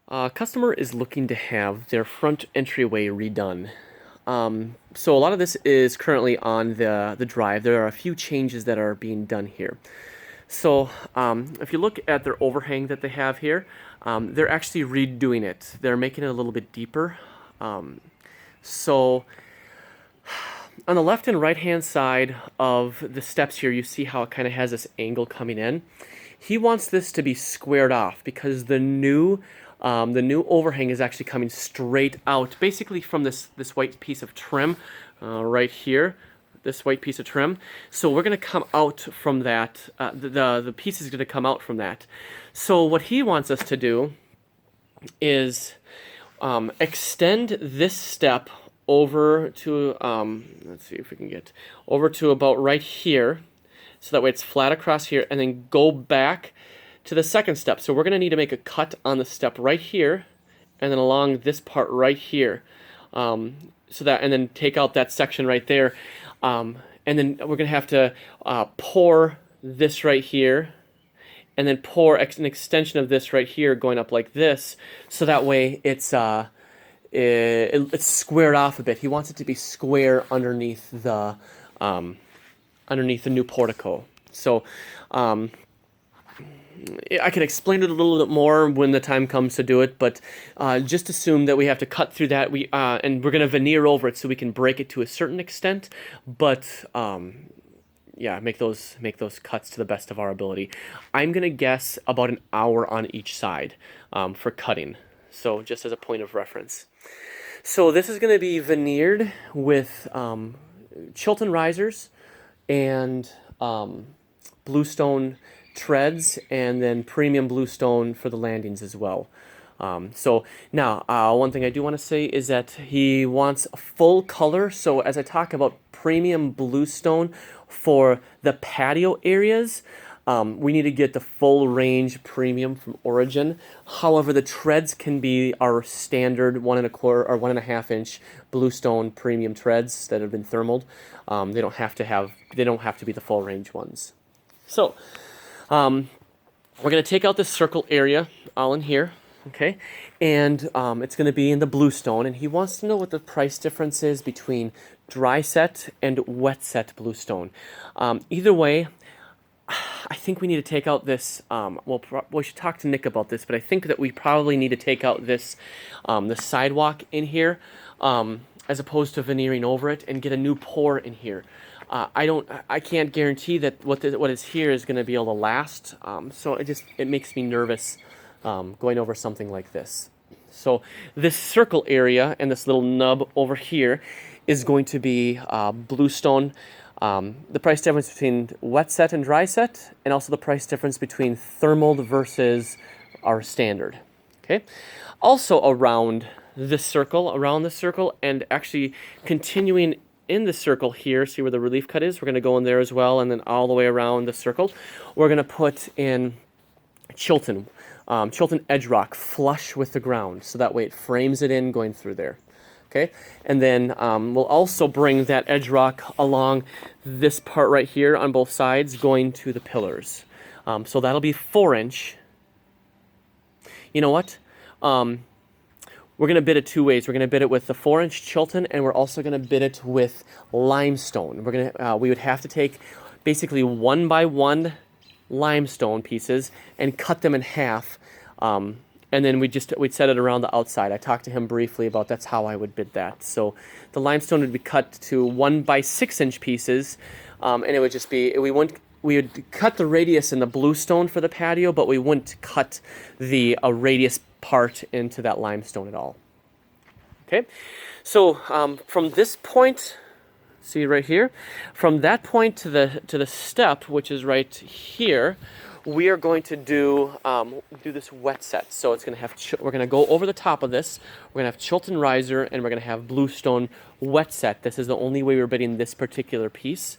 Customer is looking to have their front entryway redone. So a lot of this is currently on the drive. There are a few changes that are being done here. So if you look at their overhang that they have here, they're actually redoing it. They're making it a little bit deeper. So on the left and right hand side of the steps here, you see how it kind of has this angle coming in. He wants this to be squared off because the new overhang is actually coming straight out, basically from this white piece of trim right here, this white piece of trim. So we're going to come out from that. The piece is going to come out from that. So what he wants us to do is extend this step over to, let's see if we can get over to about right here. So that way it's flat across here, and then go back to the second step. So we're going to need to make a cut on the step right here, and then along this part right here. So that, and then take out that section right there. And then we're going to have to pour this right here, and then pour an extension of this right here going up like this. So that way it's squared off a bit. He wants it to be square underneath the new portico. So I can explain it a little bit more when the time comes to do it, but just assume that we have to cut through that. And we're going to veneer over it so we can break it to a certain extent, but yeah, make those cuts to the best of our ability. I'm going to guess about an hour on each side for cutting, so just as a point of reference. So this is going to be veneered with Chilton risers and bluestone treads, and then premium bluestone for the landings as well. So now, one thing I do want to say is that he wants a full color. So as I talk about premium bluestone for the patio areas, we need to get the full range premium from Origin. However, the treads can be our standard 1 1/4 or 1.5 inch bluestone premium treads that have been thermaled. They don't have to be the full range ones. So we're going to take out this circle area all in here, okay? And it's going to be in the bluestone, and he wants to know what the price difference is between dry set and wet set bluestone. Either way, I think we need to take out this, we should talk to Nick about this, but I think that we probably need to take out this, the sidewalk in here, as opposed to veneering over it, and get a new pour in here. I can't guarantee that what is here is going to be able to last, so it makes me nervous going over something like this. So this circle area and this little nub over here is going to be bluestone. The price difference between wet set and dry set, and also the price difference between thermaled versus our standard. Okay. Also around this circle, and actually continuing in the circle here, see where the relief cut is? We're going to go in there as well, and then all the way around the circle. We're going to put in Chilton edge rock flush with the ground, so that way it frames it in going through there. Okay, and then we'll also bring that edge rock along this part right here on both sides, going to the pillars. So that'll be 4 inch. You know what? We're going to bid it two ways. We're going to bid it with the 4 inch Chilton, and we're also going to bid it with limestone. We would have to take basically 1 by 1 limestone pieces and cut them in half. And then we'd set it around the outside. I talked to him briefly about that's how I would bid that. So the limestone would be cut to 1 by 6 inch pieces, and it would just be, we would cut the radius in the bluestone for the patio, but we wouldn't cut the radius part into that limestone at all. Okay, so from this point, see right here, from that point to the step, which is right here, we are going to do this wet set. So it's going to have we're going to go over the top of this. We're going to have Chilton riser, and we're going to have bluestone wet set. This is the only way we're bidding this particular piece.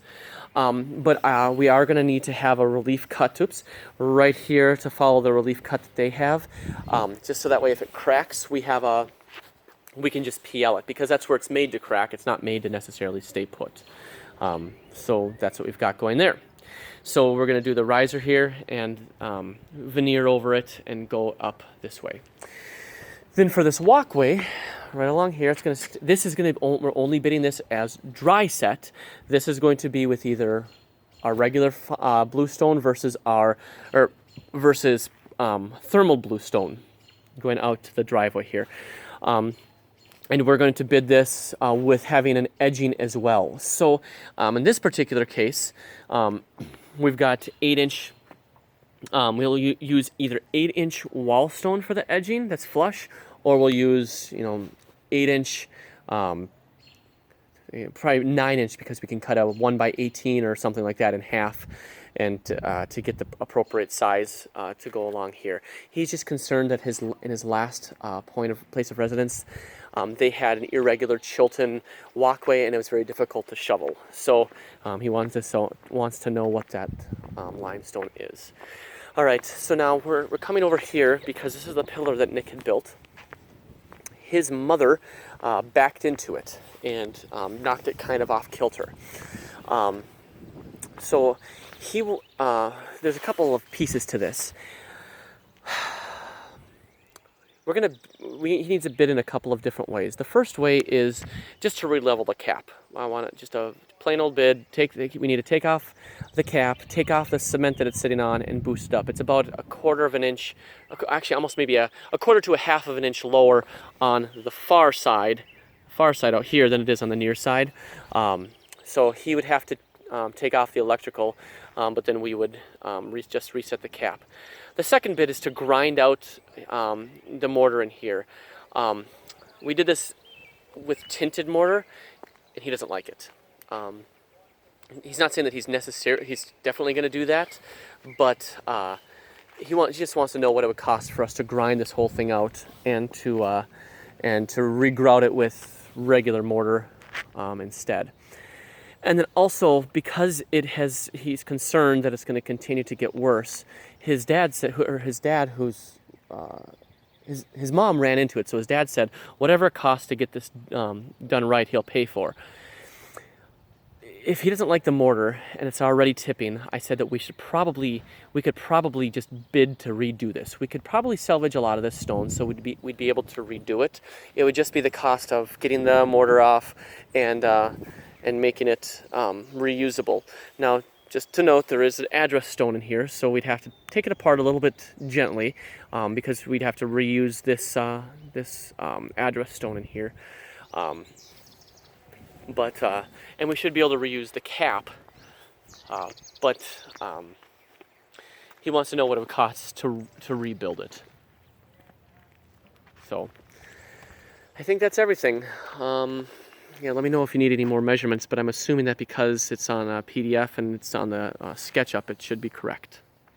But we are going to need to have a relief cut, right here to follow the relief cut that they have, just so that way if it cracks, we can just PL it, because that's where it's made to crack. It's not made to necessarily stay put. So that's what we've got going there. So we're going to do the riser here and veneer over it and go up this way. Then for this walkway, right along here, we're only bidding this as dry set. This is going to be with either our regular bluestone versus thermal bluestone going out to the driveway here. And we're going to bid this with having an edging as well. So in this particular case, we've got 8-inch. We'll use either 8-inch wall stone for the edging that's flush, or we'll use 8-inch, probably 9-inch, because we can cut a 1x18 or something like that in half, and to get the appropriate size to go along here. He's just concerned that in his last place of residence, they had an irregular Chilton walkway, and it was very difficult to shovel. So he wants to know what that limestone is. All right, so now we're coming over here because this is the pillar that Nick had built. His mother backed into it and knocked it kind of off kilter. So he will. There's a couple of pieces to this. He needs a bid in a couple of different ways. The first way is just to re-level the cap. I want it just a plain old bid. We need to take off the cap, take off the cement that it's sitting on, and boost it up. It's about a quarter of an inch, actually almost maybe a quarter to a half of an inch lower on the far side out here than it is on the near side. So he would have to take off the electrical, but then we would just reset the cap. The second bit is to grind out the mortar in here. We did this with tinted mortar, and he doesn't like it. He's not saying that he's definitely going to do that, but he just wants to know what it would cost for us to grind this whole thing out and to regrout it with regular mortar instead. And then also, because he's concerned that it's going to continue to get worse. His mom ran into it, so his dad said, whatever it costs to get this done right, he'll pay for. If he doesn't like the mortar and it's already tipping, I said that we could probably just bid to redo this. We could probably salvage a lot of this stone, so we'd be able to redo it. It would just be the cost of getting the mortar off and making it reusable. Now, just to note, there is an address stone in here, so we'd have to take it apart a little bit gently because we'd have to reuse this address stone in here. And we should be able to reuse the cap, but he wants to know what it would cost to rebuild it. So I think that's everything. Yeah, let me know if you need any more measurements, but I'm assuming that because it's on a PDF and it's on the SketchUp, it should be correct.